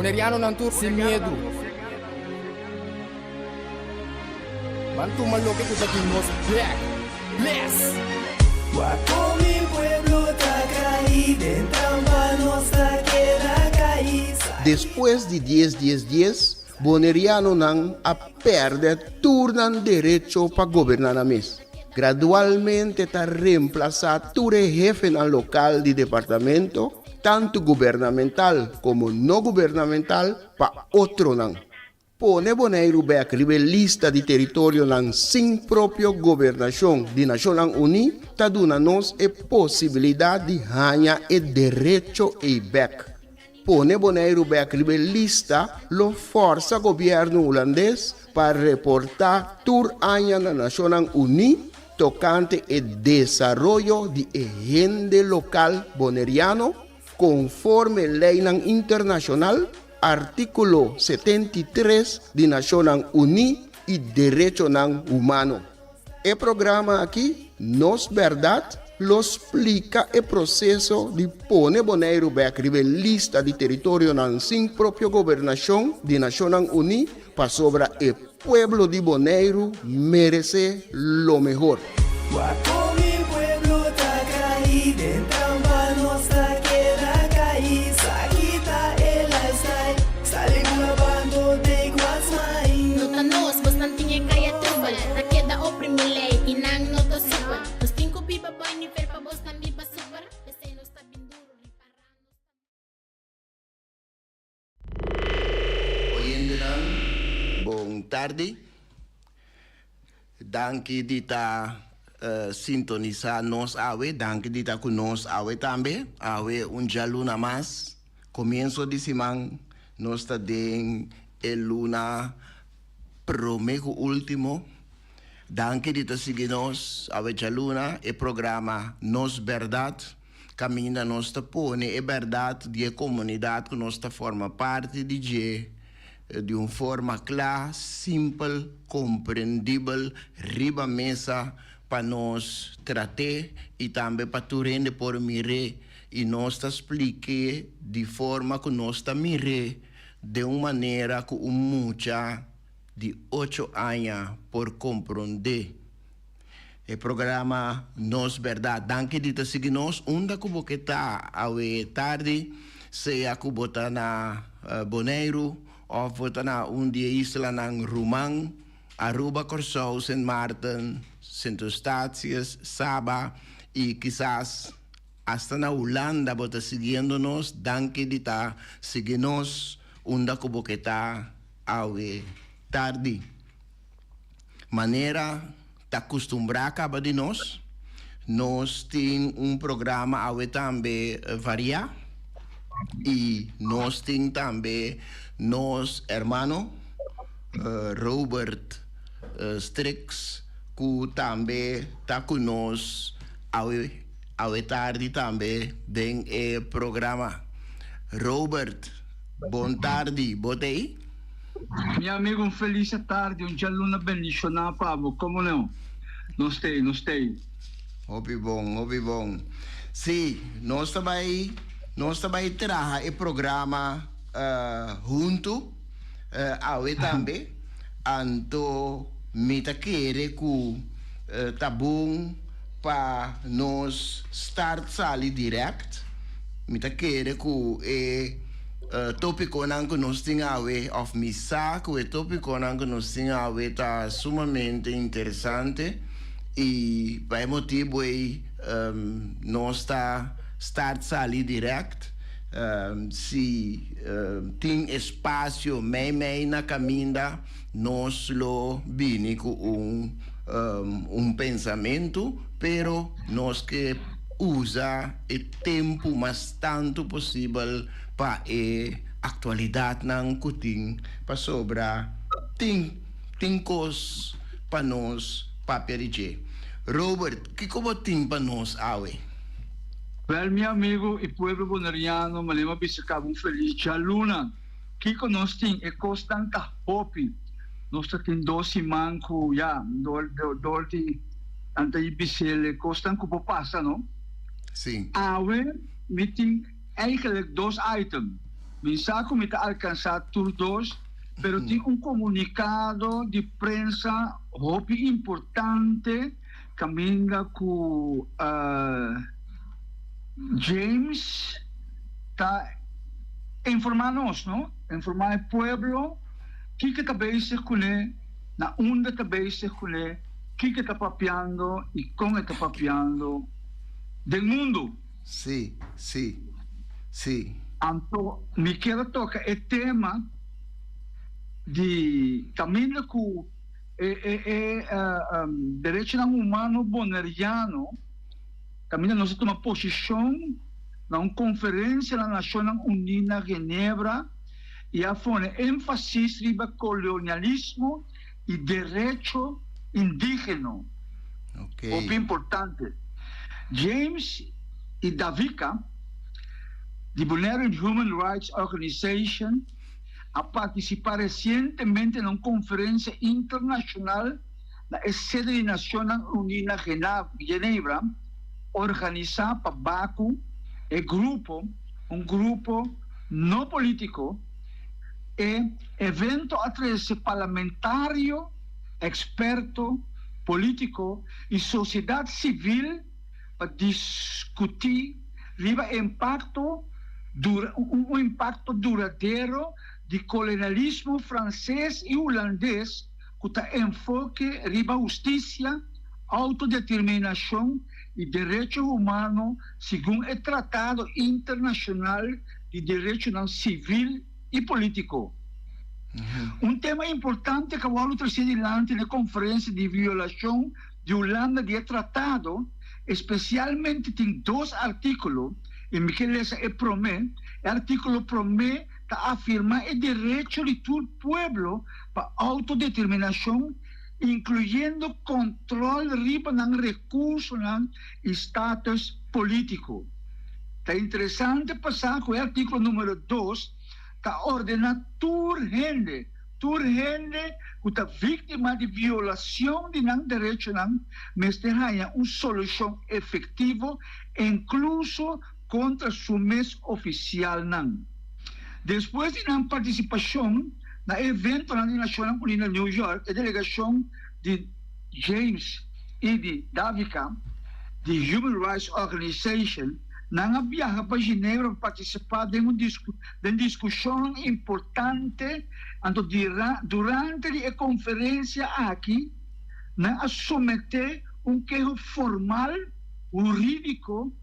Boneriano ng tour sin miedo. Bantu maloke ko dati nos back. Bless! Guapo mi pueblo Tacay, dentro nuestra quiera caíz. Después de 10, Boneriano nang a perder turnan derecho para gobernar a mes. Gradualmente está reemplazado todo jefe en el local de departamento, tanto gubernamental como no gubernamental, para otro nang. Pone Bonaire back lista de territorio nang sin propio gobernación de Naciones Unidas, ta duna nos e posibilidad de ganhar e derecho e back. Pone Bonaire back lista lo força governo holandês para reportar tur año na Naciones Unidas tocante el desarrollo de agente local boneriano conforme ley internacional, artículo 73 de Naciones Unidas y derecho humano. El programa aquí, Nos Verdad, lo explica el proceso de poner Bonaire back lista de territorio sin propia gobernación de Naciones Unidas para sobre el pueblo de Bonaire merece lo mejor. Guapo mi pueblo Tacay, dentro nuestra quiera caíz. Aquí está el lifestyle, sale grabando de Guasmay. Notanos, bastante kaya tubal. Rakeda o primilay, inang noto super. Los cinco pipa boy ni per pa bos tan biba super. Deseno sta binduro riparano. Oyende bom tarde. Danke dita sintonizar nos awe. Danke dita ku nos awe tambe. Awe un luna más. Comienzo de semana nos está den el luna promejo último. Danke dita seguinos awe luna el programa Nos Verdad. Camina nos pone e verdad de comunidade que nos forma parte de uma forma clara, simples, compreendível, riba mesa para nós tratar e também para tu rende por mirar e nós explique de forma que nós mirar de uma maneira que mucha de 8 anos por compreender. O programa Nos Verdade. Danke de seguir nós. Onde que você está a tarde, seja que você está na Bonaire, ou você está na isla na Rumang, Aruba, Corsou, Sint Maarten, Sint Eustatius, Saba, e quizás hasta na Holanda você está seguindo nós. Danke de seguir nós. Onde que você está a tarde. Maneira está acostumbrada acaba de nós temos programa a também variar e nós temos também nosso irmão Robert Strix que também está conosco a tarde também tem o programa. Robert, boa tarde, botei? Meu amigo, feliz tarde, dia luna bendicional, Pablo, como não? Não sei. Obi bom. Sim, nós também trabalhamos o programa junto, também, então, me querer que tá bom para nós start sali direct, me querer que tópico que nós temos of missa, que o tópico que nós temos está sumamente interessante e por motivo nós está start ali direct se tem espaço meio na caminha nós lo vini com pensamento pero nós que usa o tempo mais tanto possível para a atualidade não cutim para sobrar tem coisas para nós para perder. Robert, que como tem para nós awe? Well, meu amigo e pueblo boneriano, malema bisacabo feliz dia luna. Que nós tem e costan ka hopi. Nós tem 12 manco ya, dorti anta ibisele costan ko passa, não? Sim. Awe meeting eigenlijk 2 items. mensaje me está alcanzado todos dos, pero tiene un comunicado de prensa muy importante que venga con James está informando-nos, ¿no? Informar el pueblo que está bezig com ele, na onde está bezig com ele, que está papeando e como está papeando del mundo. Sí, sí, sí. Então, me quero tocar o tema de caminho com direito humano boneriano, caminho nós toma posição na uma conferência na Nações Unidas Genebra e a fone ênfase sobre colonialismo e direito indígena. Ok. Muito importante. James e Davika, de Vulnerable Human Rights Organization, a participar recentemente em uma conferência internacional na sede da Nações Unidas Genebra, organizada por Baku, um grupo não político, evento através de parlamentário, experto, político e sociedade civil para discutir o impacto duradouro de colonialismo francês e holandês com enfoque riba justiça, autodeterminação e direito humano segundo o Tratado Internacional de Direito Civil e Político. Um tema importante que vou trazer adiante na conferência de violação de Holanda de tratado, especialmente tem 2 artículos, e me quero ler o primeiro. O artículo 1 afirma o direito de todo pueblo para autodeterminação, incluyendo controle riba ng recursos ng status político. Está interessante passar com o artículo número 2, que ordena toda gente que está vítima de violação de direitos, mas tem uma solução efetiva, incluso contra o mês oficial. Depois de uma participação no evento na National Union New York, a delegação de James e de Davika, de Human Rights Organization, viaja para Genebra para participar de uma discussão importante durante a conferência aqui, a submeter queijo formal, jurídico,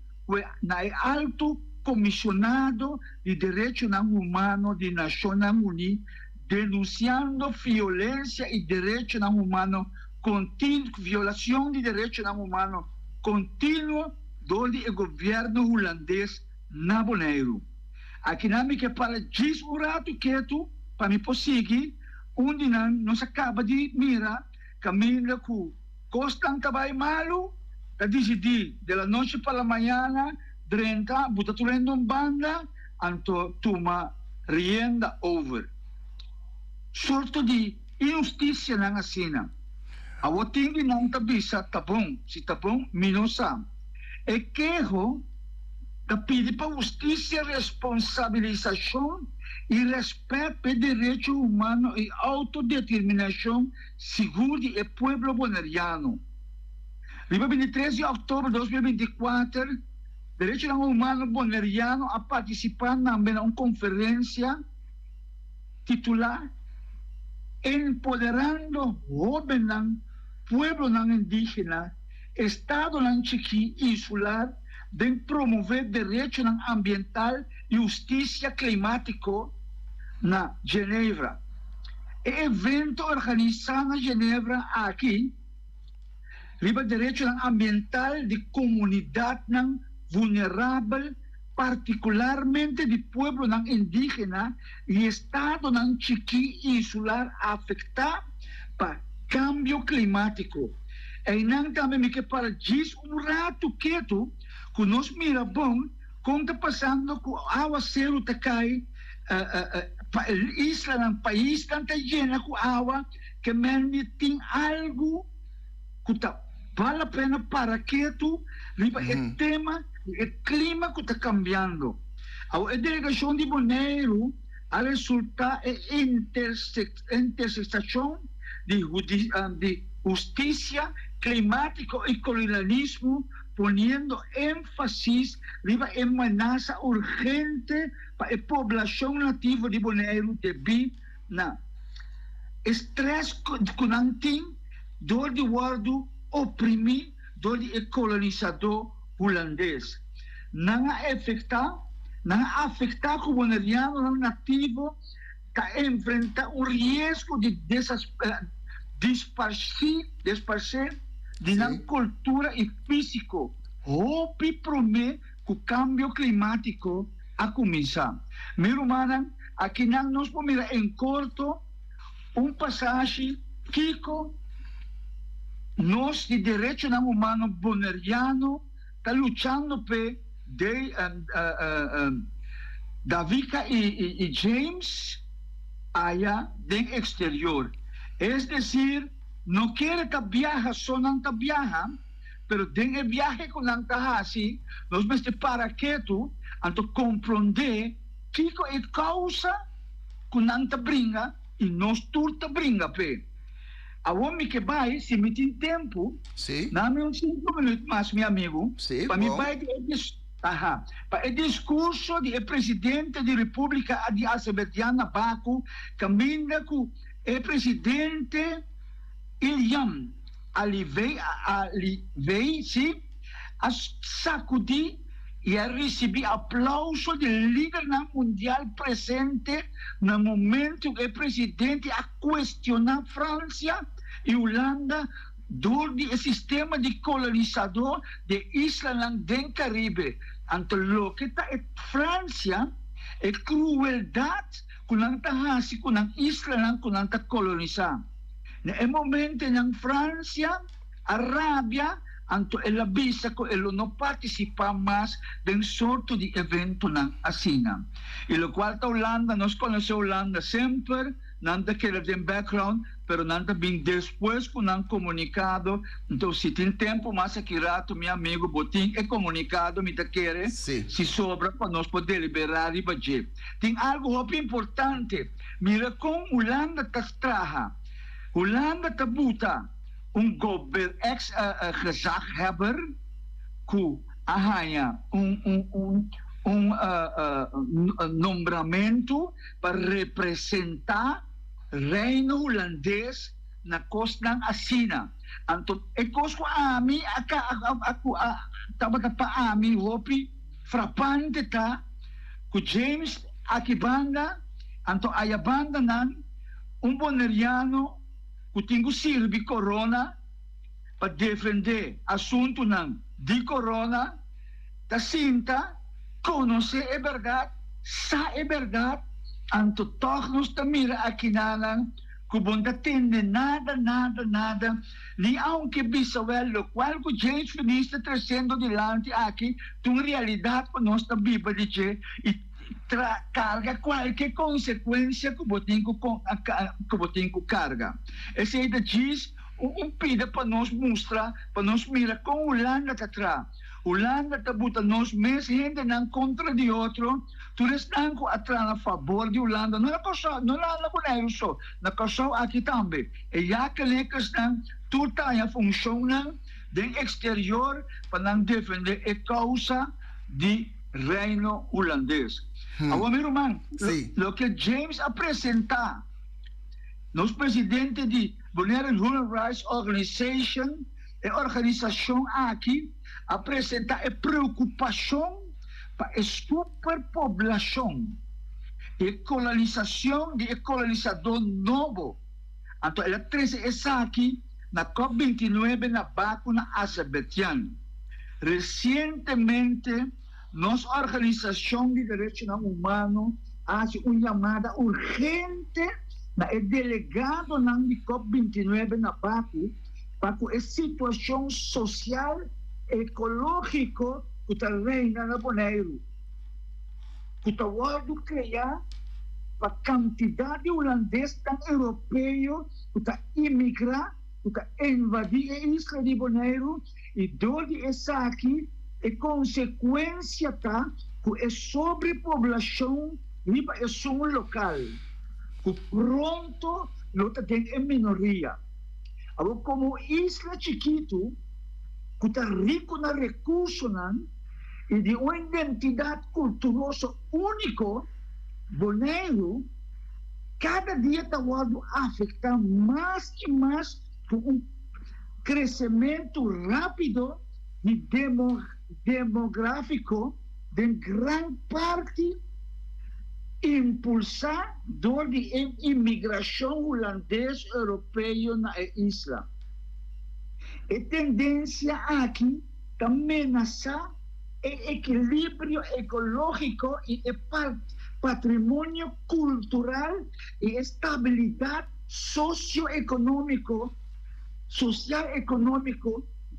na alto comissionado de direitos humanos de Nações Unidas, denunciando violência e direitos humanos contínuos, violação de direitos humanos contínua do governo holandês na Bonaire. Aqui na minha para diz o rato quieto para me conseguir onde nós acaba de mirar caminho com Costa Tabay Malo, da decidir de la noite para a manhã, drenta, buta tulendo banda, anto tuma rienda over. Sorto de injustiça na asina. Awo tingin ng tabisa tabong, si tabong minosa. E queijo da pede para justiça, responsabilização e respeito ao direito humano e autodeterminação segundo o povo boneriano. Dia 23 de outubro de 2024, direito humano boneriano a participar na uma conferência titular Empoderando Jovem ng Pueblo ng Indígena, Estado ng Chiqui Insular, de promover direito ambiental e justiça climático na Genebra. O evento organizado na Genebra aqui, riba direito ambiental de comunidade vulnerável, particularmente de pueblo indígena e estado Chiqui Insular afetado para cambio climático. E não também me que para diz rato quieto que nós mira bom como está passando com água zero tá cai isla ng país tanta llena com água que mesmo tem algo que tá vale a pena para quieto riba o tema o clima que está cambiando. A delegação de Bonaire a resultar em intersecção de justiça climática e colonialismo, poniendo énfasis en la amenaza urgente para la población nativa de Bonaire debido a estrés conanting door de guardo oprimido door de colonizador holandês. Não afeta o bonaireano nativo que enfrenta o risco de disparcer de na cultura e físico. Hope promete que o cambio climático a começar. Meu irmão, aqui não nos pomira em corto passagem Kiko nós de direito humano bonaireano está lutando por Davica e James allá no exterior. Es decir, no quiere que viaja, solo que viaja, pero en el viaje con la así, nos mete para que tú, anto comprender qué es causa con la bringa y nos turta bringa pe. A homem que vai, se me tem tempo, dá-me uns 5 minutos mais, meu amigo, para me vai para o discurso do presidente da República de Azerbaijão, Baku, caminha com o presidente Ilham Aliyev, a sacudir e a receber aplauso do líder mundial presente no momento que o presidente a questionar França e Holanda do sistema de colonizador de islas do Caribe. Anto lo que está em França é crueldade com a isla com a colonizar. No momento em França, Arábia, anto ela avisa que ela não participa mais de um sorto de evento na Asina. E o qual a Holanda, nós conhecemos a Holanda sempre, nada que ela tem background, pero nada bem depois com um comunicado. Então, se tem tempo mais aqui rato, meu amigo, botim é comunicado, me quer, se sobra para nós poder liberar e bater. Tem algo importante. Mira como Holanda está Holanda está buta ex-gezaghebber que arranha nombramento para representar reino holandês na costa da Asina. Então, é coisa a mim, a mim, hopi, frapante tá, que James aqui banda, então a banda nan, bonaireano que tem serve corona para defender assunto de corona, da cinta, conhecer é verdade, sa é verdade, anto toch nos mira aqui nalang, que bunda tende nada, nem aunque bisawel, lo qual que James Finis está trazendo delante aqui, tem realidade para nós da Bíblia de che, e carga qualquer consequência que botinho carga. Esse aí diz pida para nós mostrar, para nós mirar com Holanda está atrás. Holanda está botando nós mesmos gente não contra de outro, tu estão atrás a favor de Holanda. Não é coisa, não é isso, na coisa aqui também. E já que a questão, tu está a funcionar do exterior para não defender a causa de reino holandês. Agora, meu irmão, lo que James apresenta, nos presidente de Bonaire Human Rights Organization, a organização aqui, apresenta a preocupação para a superpopulação e colonização de colonizador novo. Então, ela traz essa aqui na COP29 na Baku, na Azerbaijão. Recentemente, nossa organização de direitos humanos faz uma chamada urgente na delegado na COP29 na Baku para que a situação social e ecológica que está reina na Bonaire, que está criar para a quantidade de holandeses europeus que está imigrar, que está invadir a isla de Bonaire e dole essa aqui e consequência tá que é sobrepoblação riba é som local, que pronto lota tem em minoria. Agora, como isla chiquito, que está rico na recursos e de uma identidade culturosa único, Bonaire, cada dia está afetar mais e mais por um crescimento rápido de demográfico de grande parte impulsado de imigração holandesa europeia na isla. A tendência aqui também ameaça o equilíbrio ecológico e o patrimônio cultural e estabilidade social-econômico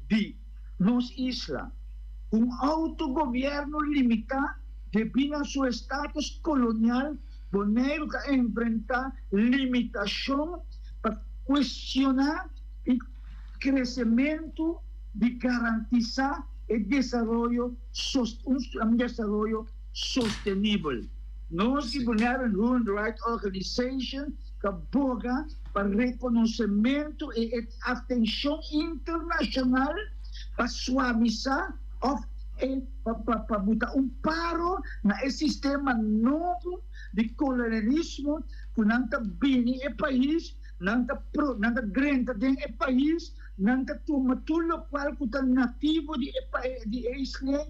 de nossa isla. Autogoverno limitado devido a seu status colonial, Bonaire enfrenta limitação para questionar o crescimento de garantizar o desenvolvimento sustentável. Nós, Bonaire Human Rights Organization, que aboga para reconhecimento e atenção internacional para suavizar para botar paro no sistema novo de colonialismo que não está bem no país, não está grande dentro do país, não está tudo o qual que está nativo de Israel,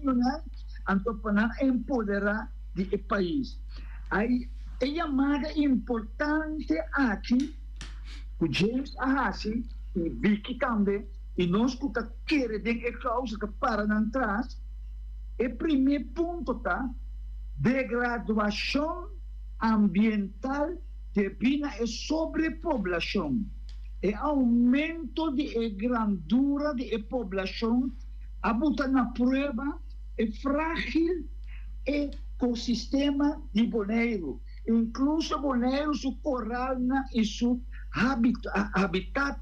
então para empoderar do país. Aí, a chamada importante aqui, que James Ahasi e Vicky também, e nós que queremos a causa que para não trás, o primeiro ponto está degradação ambiental devido à sobrepoblação. O aumento de grandura da população abuta na prova o frágil ecossistema de Bonaire, incluso Bonaire, seu coral e seu habitat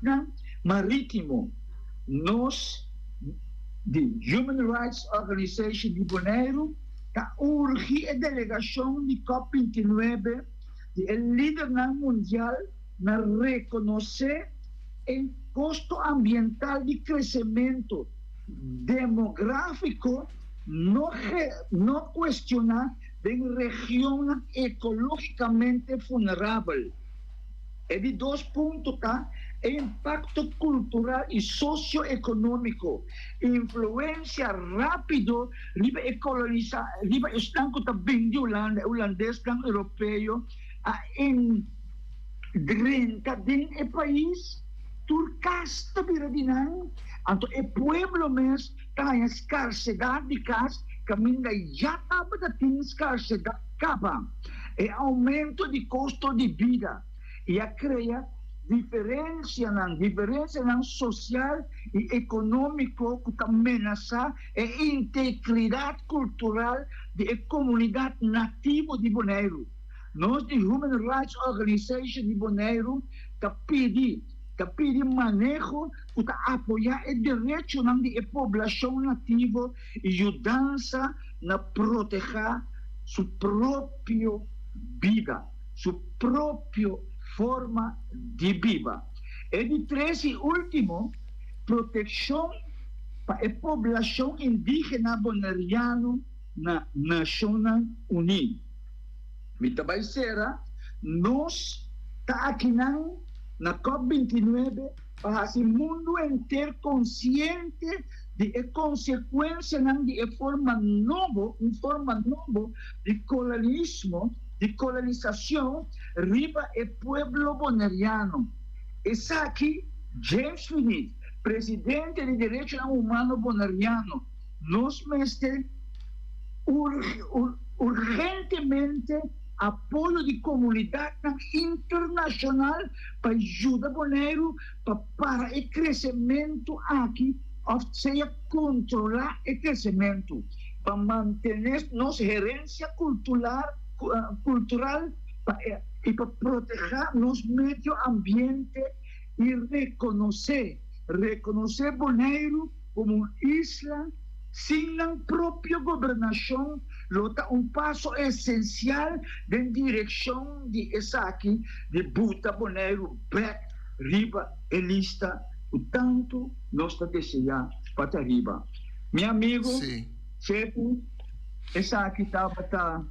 marítimo. Nós, the Human Rights Organization de Bonaire, está urgindo a delegação de COP29 de líder mundial na reconhecer o custo ambiental de crescimento demográfico, não questionar em região ecologicamente vulnerável. E de dois pontos, tá? Impacto cultural e socioeconômico, influência rápido, riba colonizar, riba estanco também de holandês, europeu, a engrenta dentro do país, turcasta viradinan, anto o pueblo mes tem escassez de casa, caminho já estava da escassez capa, e aumento de custo de vida, e a criar diferença social e econômico que ameaça a integridade cultural da comunidade nativa de Bonaire. Nós, de Human Rights Organization de Bonaire, pedimos manejo para apoiar o direito da população nativa e ajudança na proteger sua própria vida, sua própria forma de vida. E de três e último, proteção para a população indígena bonaireana na Nações Unidas. Mitabay será, nós está aqui na COP29 para o mundo inteiro consciente de consequências de forma nova de colonialismo, de colonização, riba o pueblo bonaireano. Esse aqui, James Finit, presidente de Direitos Humanos bonaireano, nos mestre urgentemente apoio de comunidade internacional para ajudar Bonaire para o crescimento aqui, ou seja, controlar o crescimento, para manter nossa herência cultural e para proteger nosso meio ambiente e reconhecer Bonaire como uma isla sem a própria governação lota paso esencial en dirección de Esaki, de Buta Bonaire, back, riba, elista, o tanto nós desejar para arriba. Meu amigo, Sí. chefe, Esaki estava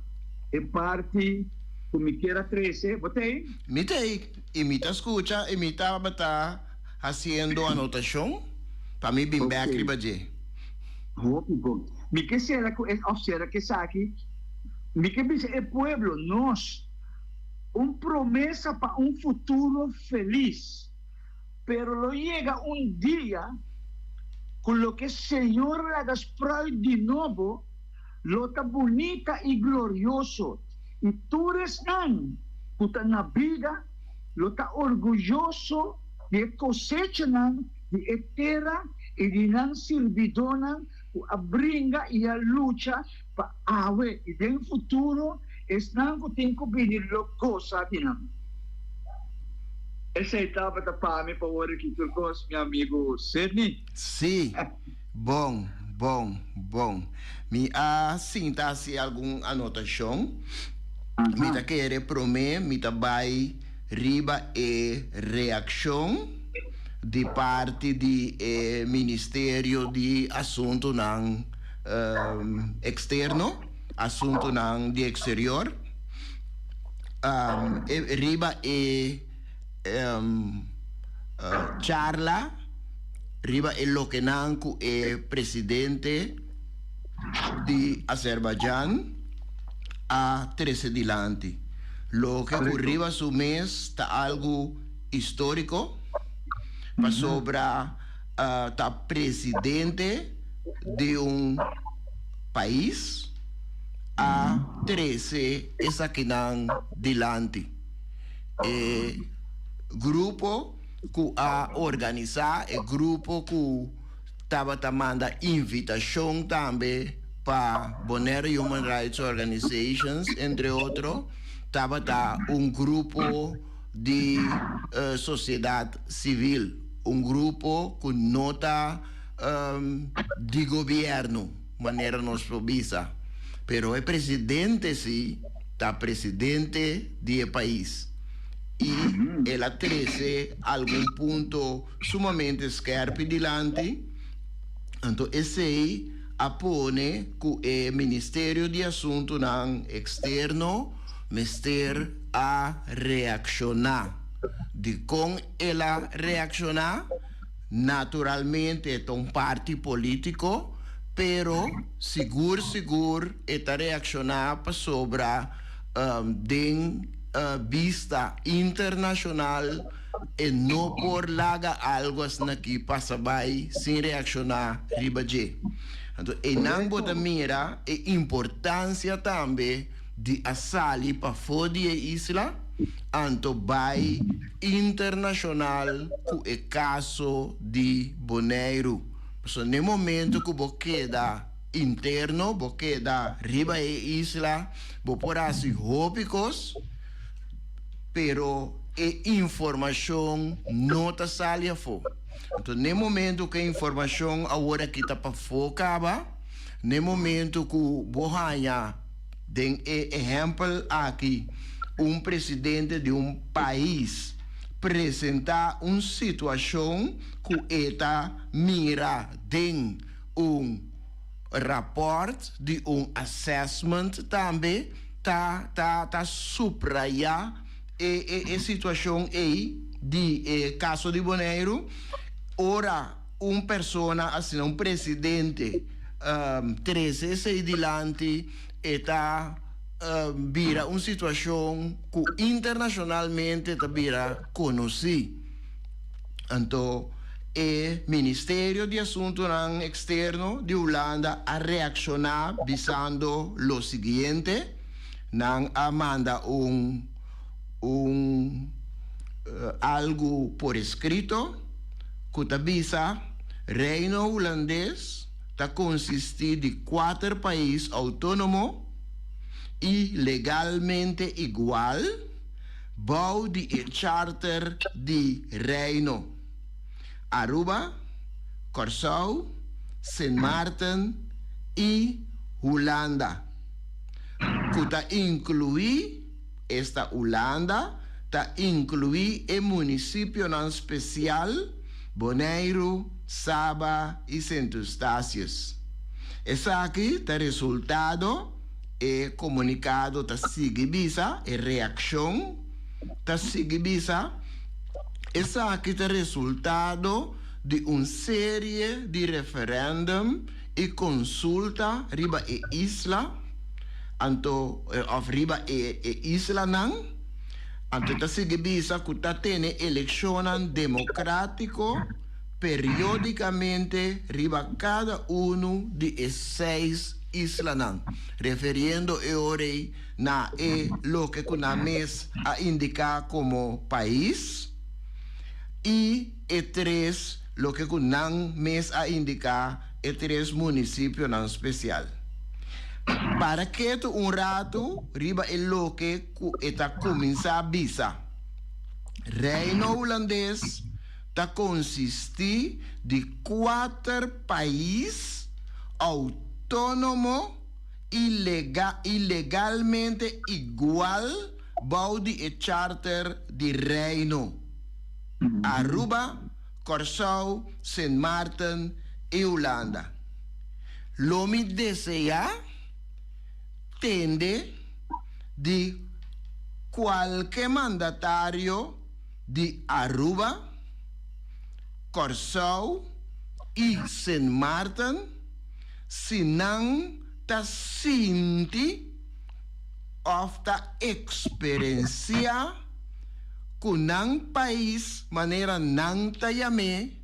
em parte, como quiera 13, botei? Mitei, y mita escucha, y mita bata haciendo anotación, para mí bin back Ok. riba je. Óbvio. Me que será que Esaki, me que dice el pueblo, nós, promesa para futuro feliz. Pero lo llega día con lo que el Señor haga de nuevo, lo está bonita y glorioso. Y tú eres puta na vida, lo está orgulloso de cosecha de etera y de nan servidona, a bringa y a lucha para ave y en futuro es nan que tengo que venir lo cosa de nan. Essa etapa da PAMI para o que tu gosta, meu amigo Sidney. Sí, bom. Mi sinta si algum anotação. Mi ta quere prome, mi ta vai riba e reação de parte do Ministério de Assunto não Externo, Assunto não de Exterior. Riba e charla, riba e lo que nanku e presidente de Azerbaiyán a 13 dilante. Lo que ocurriva su mes está algo histórico para sobra ta presidente de país a 13 esa que nan dilante. Grupo que a organizar, grupo que estava tomando invitação também para Bonaire Human Rights Organizations, entre outros, estava grupo de sociedade civil, grupo que nota de governo, maneira nos provisa. Pero o presidente sim, está presidente do país. E ela trece algum ponto sumamente scarpe dilante. Então, esse aí apone que o Ministério de Assunto Externo mister a reaccionar. De com ela reaccionar, naturalmente é um partido político, pero seguro, está reaccionar para sobre vista internacional e não por laga algo aqui passa vai sem reaccionar ribaje. Então, e não bota mira a importância também de assali para fora da isla, então vai internacional com o caso de Bonaire. So, no momento que você queda interno, você queda riba da isla, você por assim hópicos, pero a informação não está saindo fora. Então, no momento que a informação agora que está para fora, no momento que você tem exemplo aqui, presidente de país apresentar uma situação que está mira em rapport de assessment também tá subrayar a situação aí de caso de Bonaire. Ora persona assim presidente 13 sei dilante está vira situação que internacionalmente está vira conhecida. Então, o Ministério de Assuntos Externos de Holanda a reaccionar visando lo seguinte, a manda algo por escrito que avisa Reino Holandês está consistir de 4 países autônomos e legalmente igual, bouw de charter de Reino. Aruba, Curaçao, Sint Maarten e Holanda. ta incluí esta Holanda, ta incluí el municipio non especial, Bonaire, Saba y Sint Eustatius. Essa aqui tá resultado e comunicado tá seguibisa e reação tá seguibisa. Essa aqui tá resultado de uma série de referendum e consulta riba e isla anto of riba e isla nang anto tá seguibisa que tá tene eleição democrático periodicamente riba cada de 6 islas, referiendo ore na lo que kuna mes a indicar como país y 3 lo que kuna mes a indicar 3 municipios nan especial. Para que tu un rato riba lo que eta comienza bisa. Reino holandês ta consisti de 4 países autónomos ilegalmente igual baudi e charter de Reino. Aruba, Curaçao, Sint Maarten e Holanda. Lomi desea tende de qualquer mandatario de Aruba, Curaçao e Sint Maarten, se não ta sinti of ta experiência com nang país maneira nang ta yame,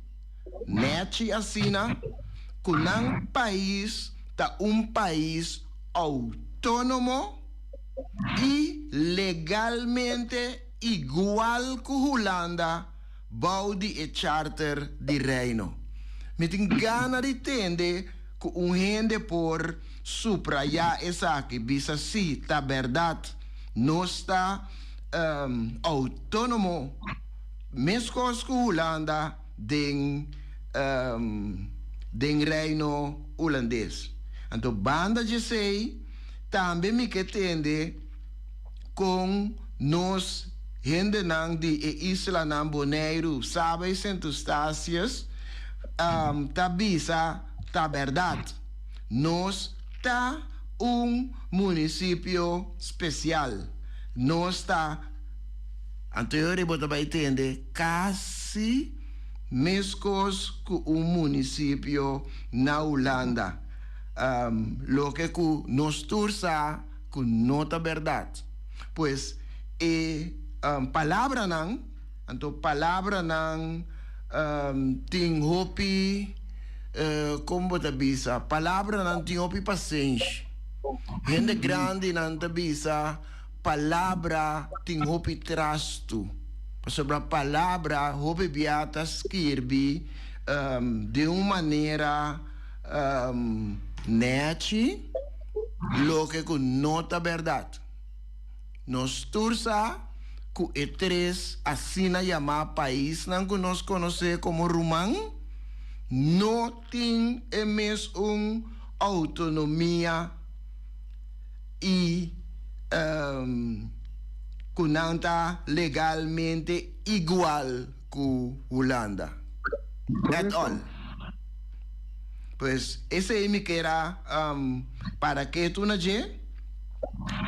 neti assina, com nang país ta país autônomo e legalmente igual que Holanda, baudi e charter de Reino. Me tem gana de entender que gente por subrayar essa aqui, bisa si, ta verdade, não está autônomo, mesmo que Holanda, den Reino holandês. Então, banda de sei, também me que entende com nós gente nang de isla nang Bonaire, Saba e Sint Eustatius, ta bisa, ta verdade. Nós ta município especial. Nós ta, anterior você vai entender, quase mesmos que município na Holanda. Lo que nos tursa, que não ta verdade. Pues, palavra nang, anto palavra nang ting hopi como ta bisa, palavra nang ting hopi paciência. Gente grande nang ta bisa, palavra ting hopi trasto. Sobre a palavra hopi biata skirbi de uma maneira neti, lo que não ta verdade. Nos tursa que é 3 assina chamar país não que nós conhecemos como Rumang, não tem mesmo autonomia e que não está legalmente igual que Holanda. That's all. Pues esse é que era para que tu não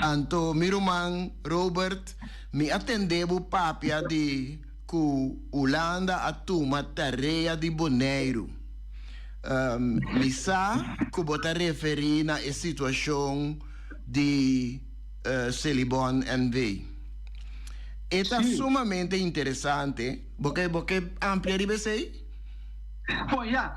Anto Miruman Robert me atendeu papia de que Holanda atuma tarefa de Bonaire. Me sa que bota referir na situação de Celibon NV. Está sumamente interessante, porque amplia de você? Bom, já,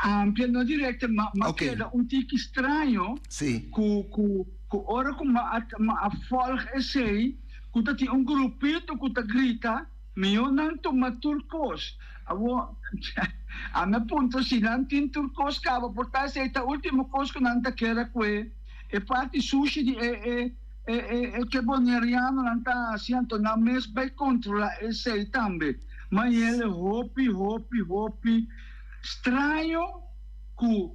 amplia não direta, mas okay. Era tique estranho. Sim. Que hora que a folga é sei, que tem grupito que grita, meu não toma turcos. A meu ponto, se não tem turcos, acaba por estar sei, a última coisa que não quer que é parte sushi de que boneriano não está assim, na mês vai controlar esse também. Mas ele hopi, estranho que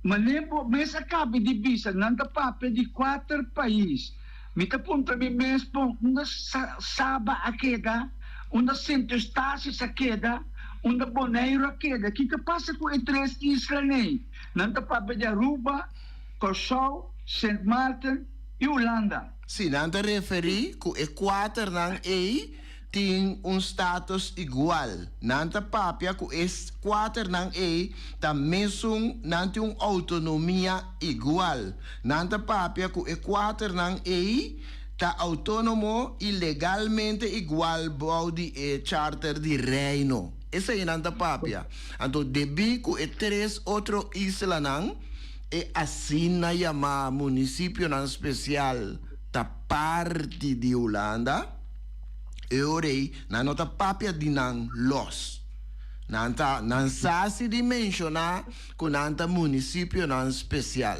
Manempo, mesa cabe de visa, nanta papel de 4 países. Mita punta mi mesmo, una saba a queda, una centostásis a queda, una boneiro a queda. O que passa com as 3 islas, né? Nanta papel de Aruba, Curaçao, Saint Martin e Holanda. Sim, nanta referi que o 4 nang A tem status igual. Nanta papia que es 4 nang A também nanta autonomia igual. Nanta papia que o 4 nang A tá autônomo e legalmente igual ao charter de reino. Essa é nanta papia. Então, debi que e 3 outros islas nang e assim na chama município nang especial da parte de Holanda. Eurei, na nota papia di nang los. Nanta, nan sasi di mencionar con nanta municipio nan special.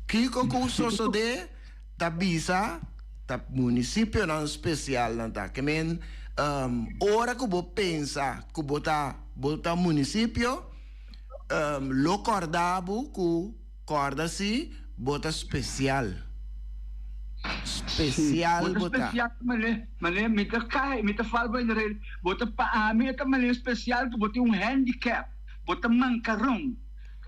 Kiko kusoso de tabisa, ta municipio nan special nanta. Kemen, ora kubo pensa, kubo ta municipio, lo cordabu ku corda si, bota special. Special bota. Special male mita kai mita falba in rel bota pa ami ta male special que bota handicap bota mancarão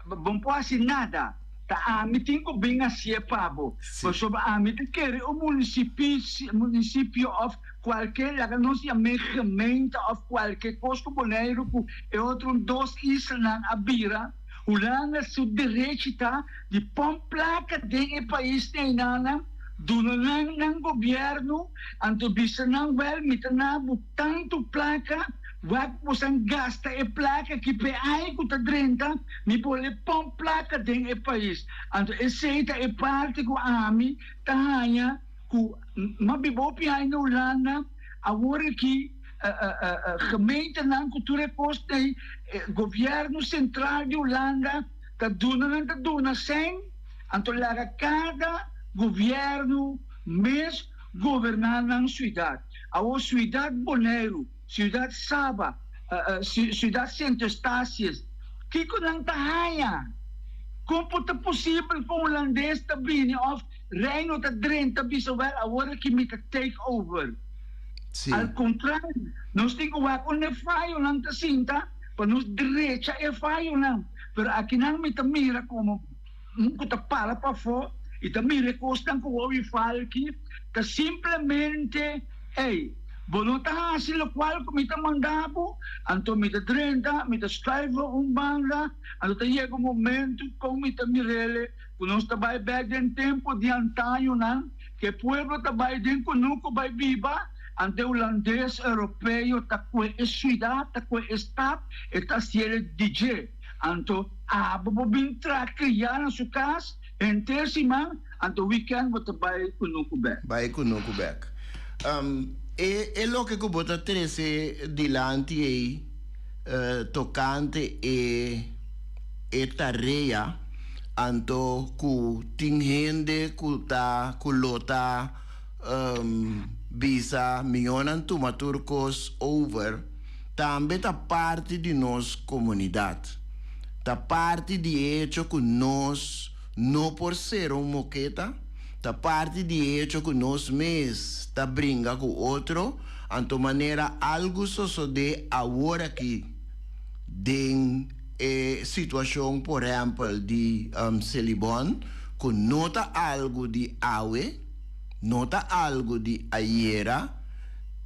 bom posse nada ta ami tinko binga sia pabo so ba ami te quer o município of qualquer la não se chama gemeente of qualquer costo boneiro e outro 2 islas na abira Holanda su direito de pôr placa de país tem nana Dunan ng gobyerno, ang tubisa ng mitanabo tanto plaka, wag po sang gasta e plaka, kipeay ko ta 30, mi pole pong plaka din e país. Ang eseta e parte ko ami, tahanya, ku mabibopi ay na Holanda, awari ki gemeente ng kultura poste, gobyerno central de Holanda, tadunan sen, ang tulaga kada, governo, mas governar na cidade. A cidade Bonaire, cidade Saba, cidade Santo Estácias, que não tahaya. Como é possível que o holandês também, of reino da drenta bisawal, agora que me take over. Sim. Al contrário, nós temos que falho lang ta sinta, para nos direita é falho lang. Pero aqui não me mira como nunca ta para para fora. E também recostam com o falki que simplesmente voluntar sila qual que me mandavo anto me 30 me escreve banda anto chega um momento como me mirele que nós trabalha back em tempo de antaño na que pueblo trabalha den que nunca vai viva ante holandês europeu ta que é cidade ta que estado está sendo DJ anto bobo tra criar na sua casa Entesima, anto weekend bota by Kunukubek. By Kunukubek. E lo che kubota 13 dilanti toccante e tarea anto ku tinghende kulota bisa miljonan tumaturcos over tambe ta parte di nos comunidad. Ta parte di hecho que nos no por ser moqueta, ta parte de hecho que nós mesmos ta brinca com outro, anto maneira algo sucede agora aqui, den situação, por exemplo, de Celibon, que nota algo de awe, nota algo de aiera,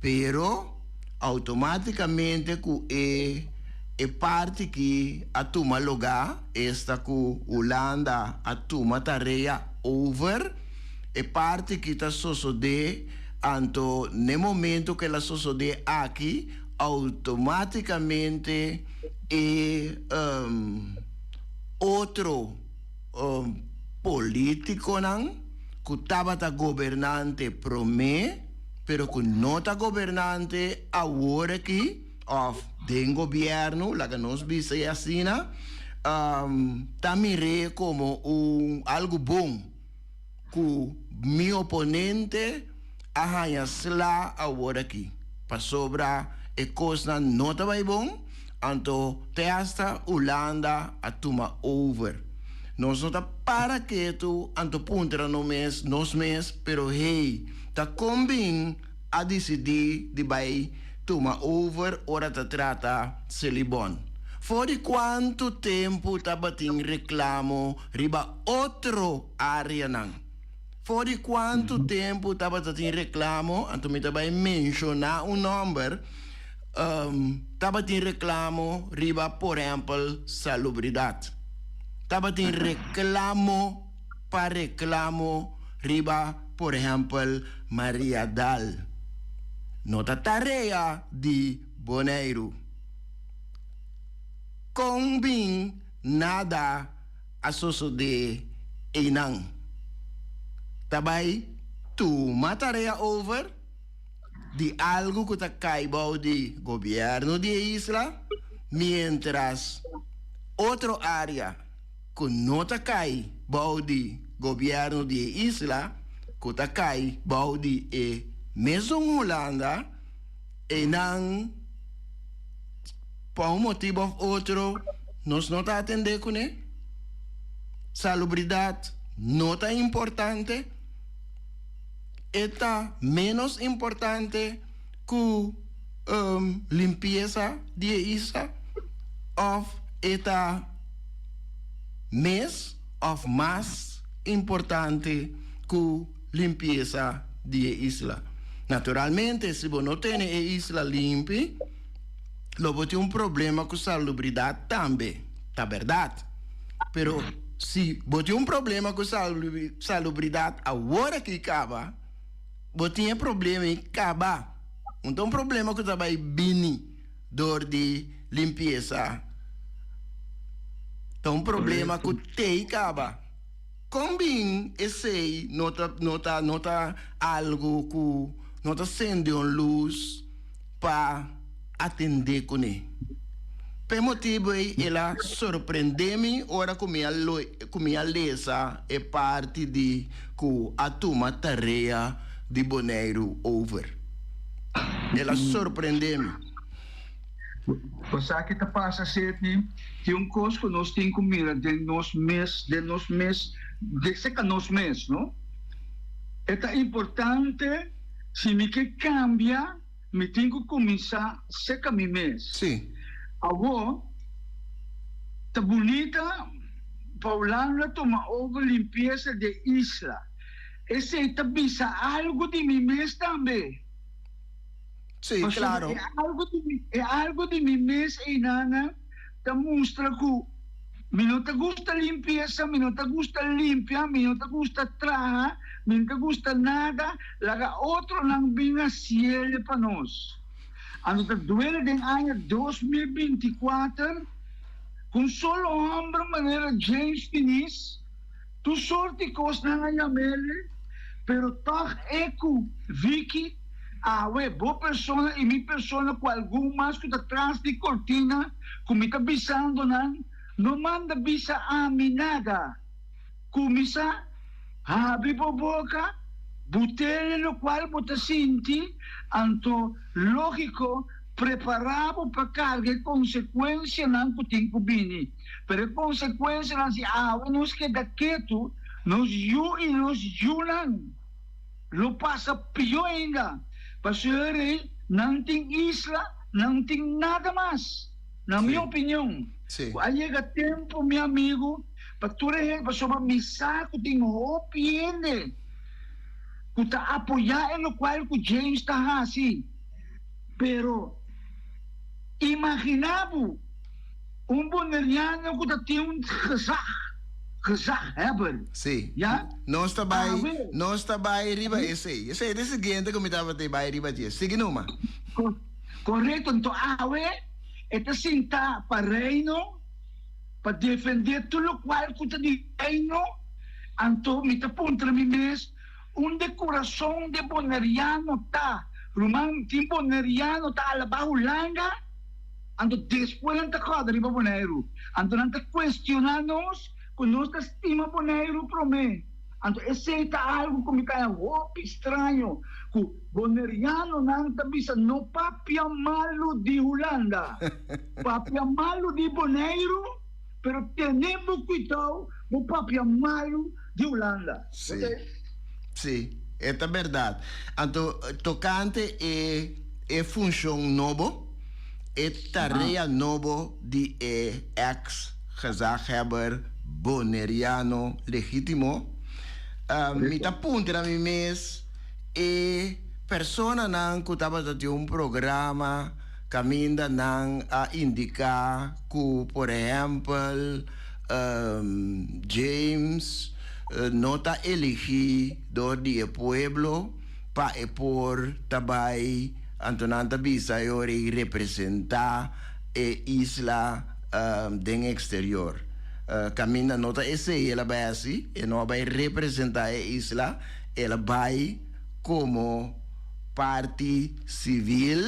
pero automaticamente que e parte que a tuma lugar esta com Holanda a tuma tarefa over e parte que está sucede anto no momento que ela sucede aqui automaticamente outro político não que estava governante promete pero que não está governante agora aqui of den governo, la que nos dice así, tamire como algo bom que mi oponente arranha-se-la agora aqui. Para sobra e coisa não está bem bom, então te hasta Holanda a toma over. Nós não tá para quieto, anto puntra no mês, nos mês, pero hey, tá combin a decidir de vai tomar over ora tá trata celibon. For de quanto tempo tá bating reclamo riba outro área não. For de quanto tempo tá bating reclamo, anto me tá vai mencionar um número, tá bating reclamo riba, por exemplo, salubridade. Tá bating reclamo para reclamo riba, por exemplo, Maria Dal. Nota tarefa de Bonaire. Combin nada a de Enang. Tabay, tu matareia over de algo que tá caibao de governo de isla, mientras outra área que não tá caibao de governo de isla, que tá caibao de mesmo Holanda, e não, por um motivo ou outro, nós não tá atendendo com ele. Salubridade não tá importante. Está menos importante que limpeza de isla, ou está mais importante que limpeza de isla. Naturalmente, se você não tem a isla limpa, você tem um problema com salubridade também, tá verdade? Pero se você tem um problema com salubridade, agora que acaba, você tem problema em acabar. Então, problema que você vai vir dor de limpeza. Então, problema que tem acaba. Combin esse nota algo que nota acende uma luz para atender com ele. Por motivo ela surpreende-me ora com minha lesa é parte de que a toma tarefa de Bonaire over. Ela surpreende-me. Cosa que passa sempre que um coisa que nós temos comida de nos mês, de seca nos mês, não? É importante, se me que cambia, me tenho que começar seca mi mês. Sim. Agora, tá bonita, Paulana toma over limpeza de isla. Esse é bisa algo de mi mês também. Sim, Mas claro. É algo de mi mês e nana, tá mostra que me não te gusta limpeza, me não te gusta limpia, me não te gusta traja, me não te gusta nada, laga outro não vinha cielo para nós. Ano te duele den ano 2024, com solo hombre maneira James Finis, tu sorte cos na ngayamele, pero tak eco Vicky, boa persona e minha persona com algum mais que atrás de cortina, como está bisando não manda bisa a mim nada. Comisa, abre a boca, botele no qual você sente, anto lógico, preparado para carga consequência não que tem que vir. Pero consequência não se nos queda quieto, nos ju e nos junan. Lo passa pior ainda. Pastor, não tem isla, não tem nada mais. Na minha opinião. Aí chega tempo, meu amigo, para tu sobre me saco tem opinião. Que está apoiando no qual que James está assim. Pero, imaginava bonaireano que tem gezag hebben. Sim. Ja? Não está bem riba esse. Esse é desse seguinte que me estava te bem riba disso. Siga numa. Correto. Então, esta cinta para reino, para defender tudo o qual que está de reino, então, me está contra mim mesmo, decoração de bonaireano tá. Rumang tim bonaireano tá alabaho langa, então, depois não está cada riba bonairo. Então, não está questionando-nos, que nós estima bonairo para mim. Então, esse é algo que me cai estranho, que bonaireano não está bisa no papia malo de Holanda, papia malo de bonairo, pero temos cuidado, o papel malo de Holanda. Sim. Ok? Sim, é verdade. Então, tocante é função nova, é tarefa nova de ex-gezaghebber boneriano legítimo. Mita punto na mi mes persona nang kutaba de programa caminda nang indicar que, por exemplo, James nota elegi do die pueblo pa por tabai Antonanta Bisa yori representa isla den exterior. Caminda nota esse ela vai assim e não vai representar a isla, ela vai como parte civil.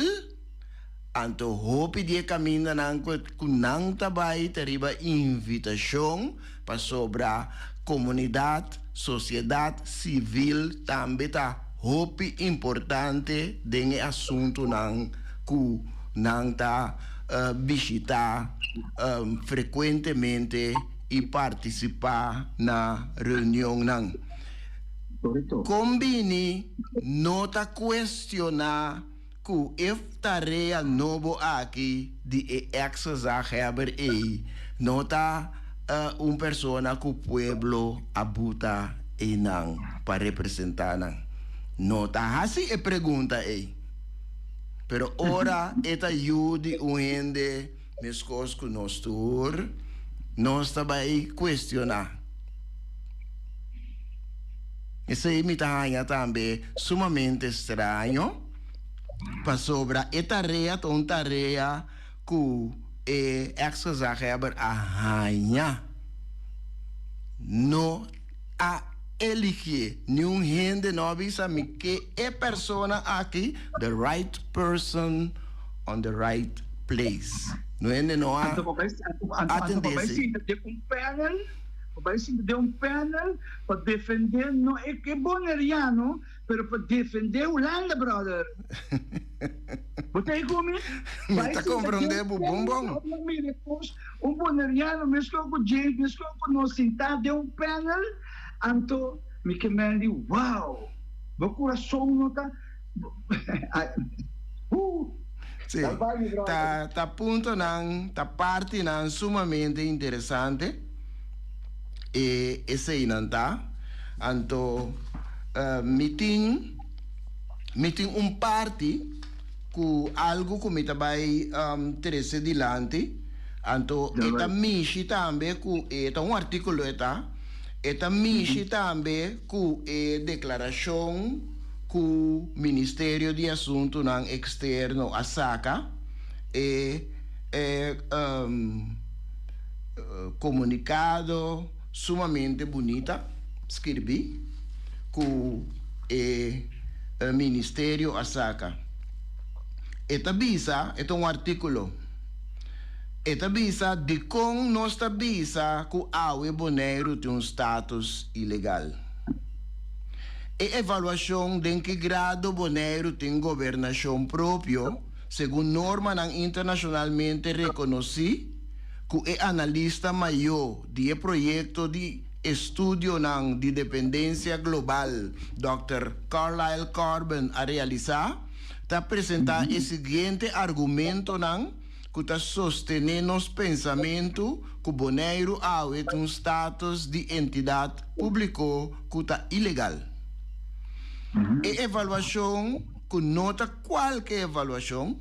Anto hopi dia caminda nang kunang tabay teriba invitação para sobra comunidade, sociedade civil também tá hopi importante denge assunto nang ku nang ta visitar frequentemente e participar na reunião nang. Correcto. Combini nota questionar que if tarea novo aqui de ex-gezaghebber nota persona que o pueblo abuta nang para representar nang. Nota assim é pergunta pero ora eta yudi uende mes cos que nós tur nós também questionar. Isso aí me tá também sumamente estranho para sobra tarefa que ex-gezaghebber arranha no a elegir nenhum gente não avisa me que é persona aqui the right person on the right place. Não é não há atendência. Vai sim de panel para defender não é que boneriano, pero para defender Holanda, brother. Você aí comigo? Está compreendendo o bombom? Boneriano, mesmo com James, mesmo com nós sentado de panel, anto me que me diz, wow, meu coração não tá. Sim, tá ponto não, tá parte não sumamente interessante. Esse aí não tá. Então, meeting parte com algo que me vai trazer dilante. Então, esta mishi também com artículo esta mishi também com declaração que o Ministério de Assuntos Externos ASACA comunicado sumamente bonita, escrevi, com o Ministério ASACA. Esta visa, é artículo. Esta visa de como nossa visa que o Bonaire tem status ilegal. E avaliação de em que grado Bonaire tem governação próprio, segundo norma internacionalmente reconhecida, que é analista maior de projeto de estudo de dependência global, Dr. Carlyle Corbin, a realizar, está apresentar o seguinte argumento que está sostenendo os pensamentos que o Bonaire tem um status de entidade pública que está ilegal. E avaliação, que nota qualquer avaliação,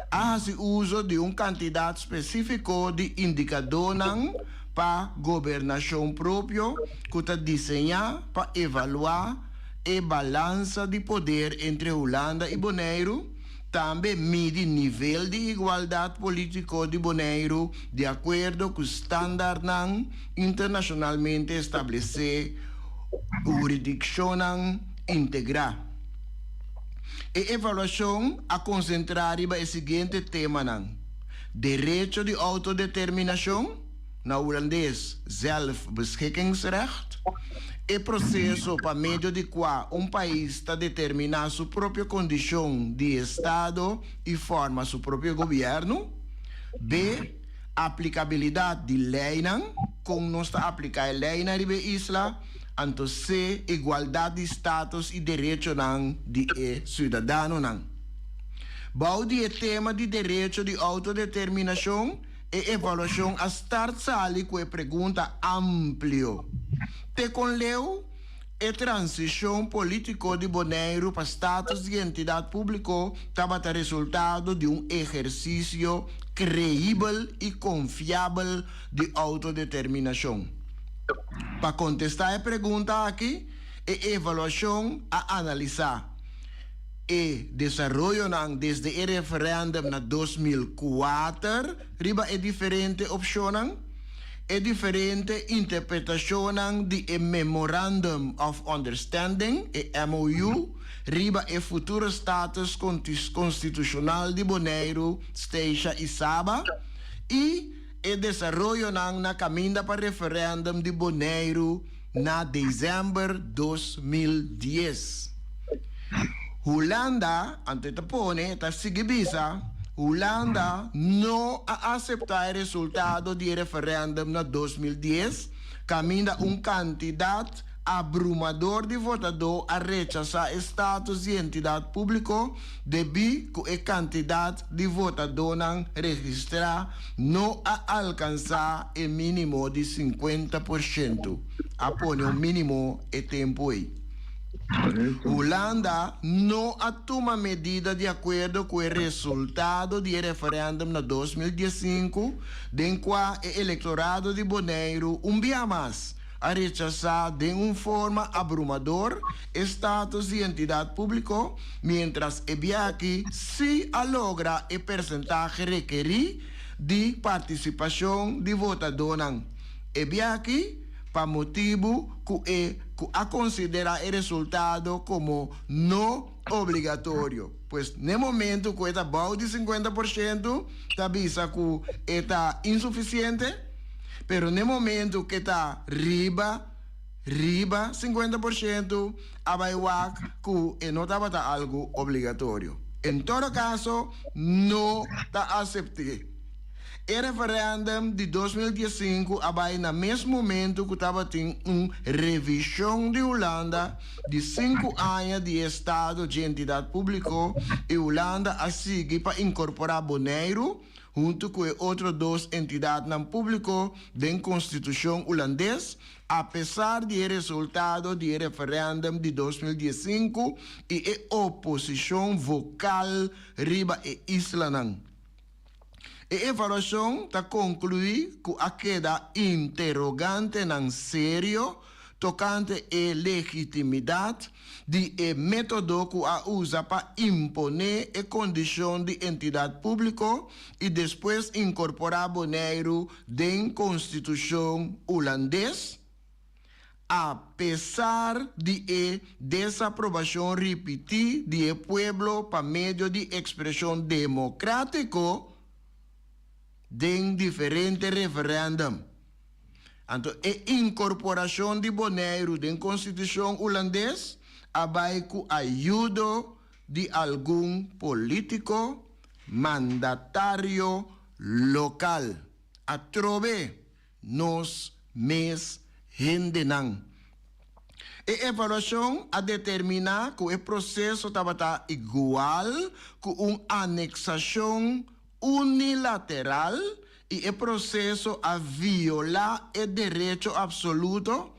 hace uso de candidato específico de indicador para governação própria que está desenhado para evaluar a balança de poder entre Holanda e Bonaire, também mide nível de igualdade política de Bonaire de acordo com o standard internacionalmente estabelecido, jurisdição integrada. E avaliação a concentrar o seguinte tema: direito de autodeterminação, na holandês zelfbeschikkingsrecht, e processo para meio de qual país está determinar sua própria condição de Estado e forma seu próprio governo. B. aplicabilidade de lei com nós está aplicar a lei na isla, então se igualdade de status e direito de cidadão Bom dia tema de direito de autodeterminação e avaliação a estar sali com a pergunta amplio. Te com leu e transição político de Bonaire para status de entidade pública estava resultado de exercício creível e confiável de autodeterminação. Para contestar a pergunta aqui, e avaliação a analisar. E desarrollo desde o referendum na 2004, riba é diferente opção, é diferente interpretação de Memorandum of Understanding, MOU, riba é futuro status constitucional de Bonaire, Steixa e Saba, e o desarrollo na caminho para referendum de Bonaire na dezembro 2010. Holanda, antepone, está seguibisa, Holanda não aceitar o resultado do referendum na 2010, caminha candidato abrumador de votador a rechazar status de entidade pública, devido que o candidato de votador não registrar não alcançar o mínimo de 50%. Apone o mínimo e tempo aí. Holanda não toma medida de acordo com o resultado do referendum na 2015, em qual o eleitorado de Bonaire dia mais a rechazar de uma forma abrumadora status de entidade pública, mientras aqui se logra o percentagem requerido de participação de votador. Aqui para motivo que a considerar o resultado como não obrigatório. Pois, no momento que está abaixo de 50%, está vista que está insuficiente, pero no momento que está riba 50%, vai que não estava algo obrigatório. Em todo caso, não está aceito. O referendum de 2015 vai no mesmo momento que estava tendo uma revisão de Holanda de 5 anos de estado de entidade pública e Holanda a seguir para incorporar Bonaire junto com outras 2 entidades não públicas da Constituição holandesa, apesar do resultado do referendum de 2015 e a oposição vocal riba e isla. A avaliação está concluir que a queda interrogante não sério tocante a legitimidade de método que a usa para imponer a condição de entidade pública e depois incorporar Bonaire na Constituição holandesa, apesar de desaprovação repetida do povo por meio de expressão democrática de diferentes referendum. Então, a incorporação de Bonaire na Constituição holandesa vai com a ajuda de algum político mandatário local. A trove nos mes hendenang. A avaliação a determinar que o processo estava igual com uma anexação unilateral e o processo a violar o direito absoluto,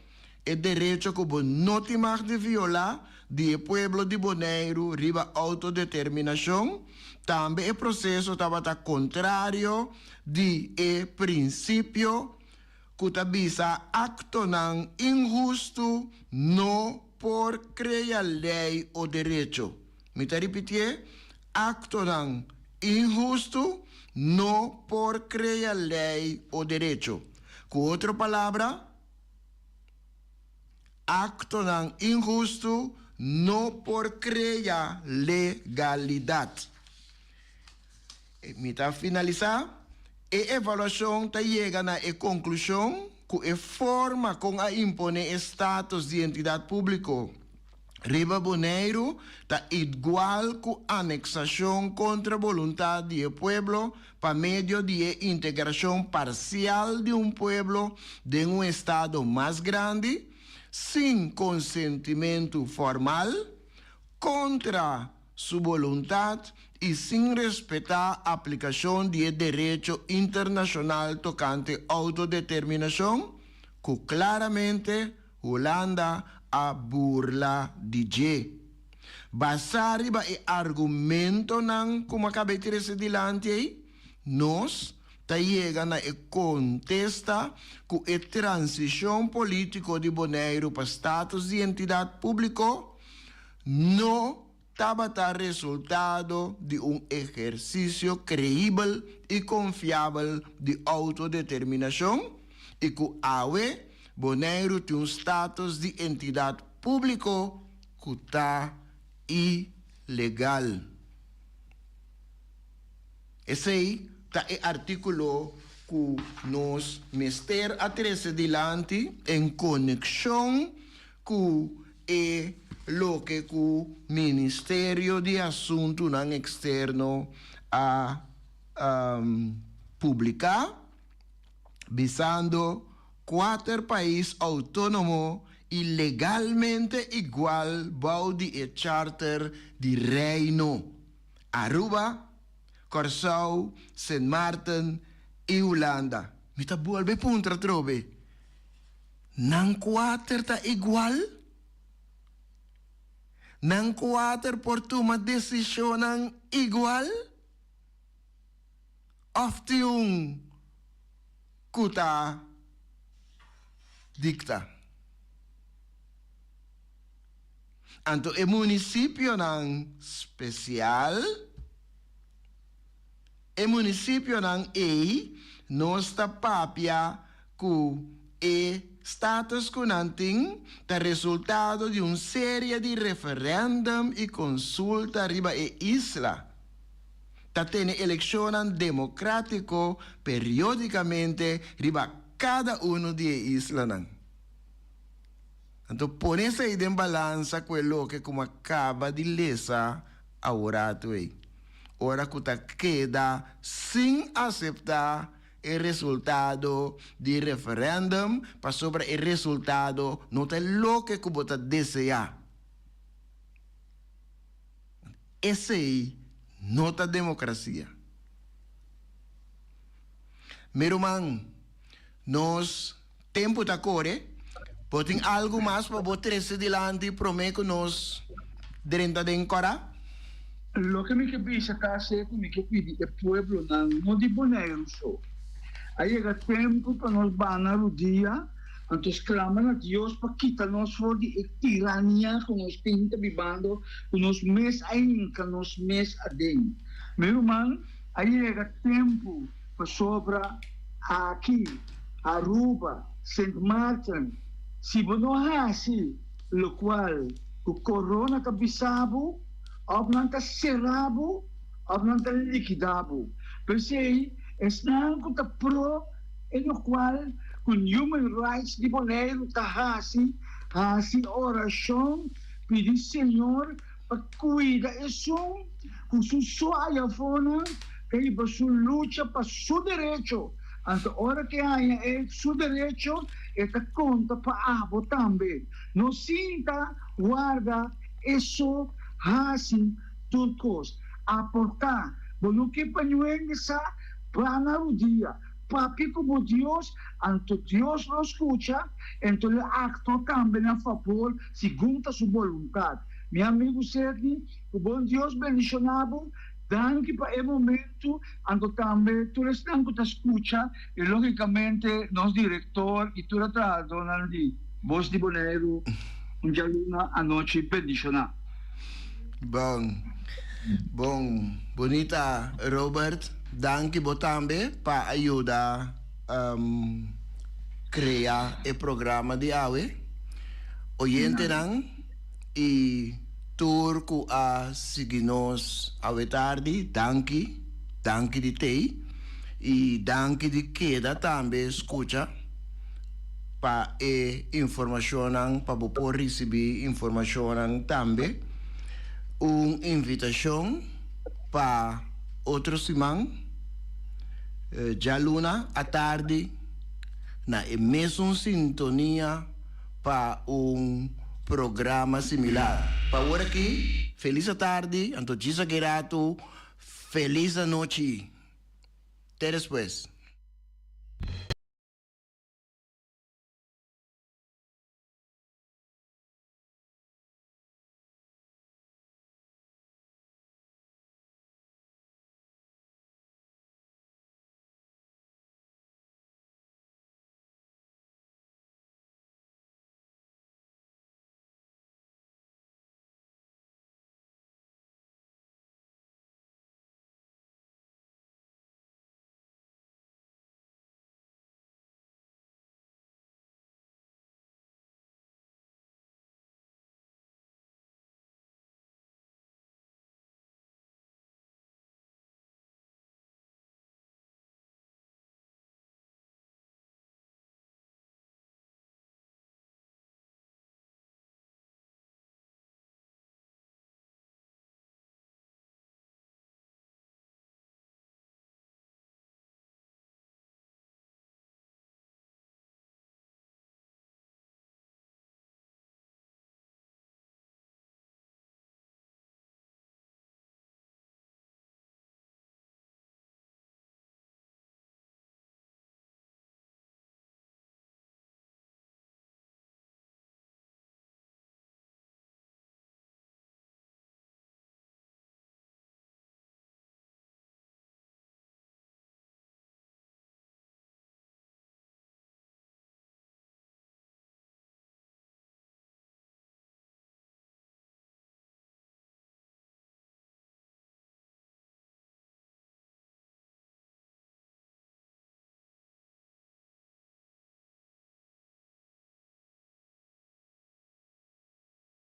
o direito que não tem mais de violar do povo de Bonaire riba autodeterminação. Também o processo estava contrário do princípio que visa acto injusto não por criar lei ou direito. Me te repetir, acto injusto não por criar lei ou direito. Com outra palavra, acto injusto não por criar legalidade. Me tá finalizar, a avaliação tá chega na conclusão que a forma com a impor status de entidade pública Riba Bonaire está igual con anexación contra voluntad del pueblo para medio de integración parcial de un pueblo de un estado más grande, sin consentimiento formal, contra su voluntad y sin respetar aplicación del derecho internacional tocante autodeterminación, que claramente Holanda a burla DJ. Basari ba e argumento nang como acabei de dizer delante, nós ta llega na e contesta que a transição político de Bonaire para status de entidade público não estava resultado de exercício creível e confiável de autodeterminação e que AUE Bonaire tem status de entidade público que está ilegal. Esse aí está o artículo que nós mester a trazer delante em conexão com lo que o Ministério de Assuntos Externos a publicar, visando 4 países autônomos e legalmente igual ao de charter de Reino: Aruba, Curaçao, Sint Maarten e Holanda. Mita vuelve punta trobe. Nang 4 ta igual? Nang 4 por tomar decisão igual? Of ti kuta dicta. Anto e município nang especial, e município nang nosta papia ku status kunanting ta resultado de uma série de referendum e consulta riba e isla. Ta tiene eleição democrático periodicamente riba cada uno de isla nang. Então, ponerse aí em balança quello que como acaba de lesa agora tu aí. Ora que ta queda sem aceitar o resultado de referendum para sobre o resultado não é lo que você deseja. Esse aí não é democracia. Meu irmão, nós tempo da corre, tem algo mais para botar esse delante e prometo que nós dentro de encora? Lo que me capisce casi è come che qui il pueblo non di Bonaire so. Aí chega tempo para nós banar o dia, então clamam a Deus para quitar-nos fora de tirania que nós temos vivendo, que nós mês ainda, nós mês adem. Meu irmão, aí chega tempo para sobra aqui, Aruba, Sint Maarten, se não é assim, o qual o corona cabisabo, ou não está cerrado, ou não está liquidado. Pensei, não está pro, no qual com human rights de Bonaire está assim oração, pedir Senhor para cuidar isso, com sua ayafona, que para sua luta para seu direito. Então, hora que há seu direito, está conta para abo também. Não sinta, guarda isso, assim, turcos. Aportar, bom que panhuengue sa plana o dia. Papi como Deus, anto Deus nos escucha, então ele acto também a favor, segundo a sua vontade. Meu amigo Sergi, o bom Deus bendicionado, danke para o momento, anto também tu estás que te escucha, e logicamente, nosso diretor e tu a Donald, voz de Bonaire, Jaluna, a noite bendicionada. Bom, bonita Robert, danke botambe para ajudar criar o programa de AUE. Oyente nang e turco a seguir-nos AUE tarde, danke de te e danke de queda também escuta. para información, para poder recibir información también. Una invitación para otro semana, ya luna a tarde, na mesma sintonia para programa similar. Para agora aqui, feliz tarde, Antônio Guerato, feliz noite. Até depois.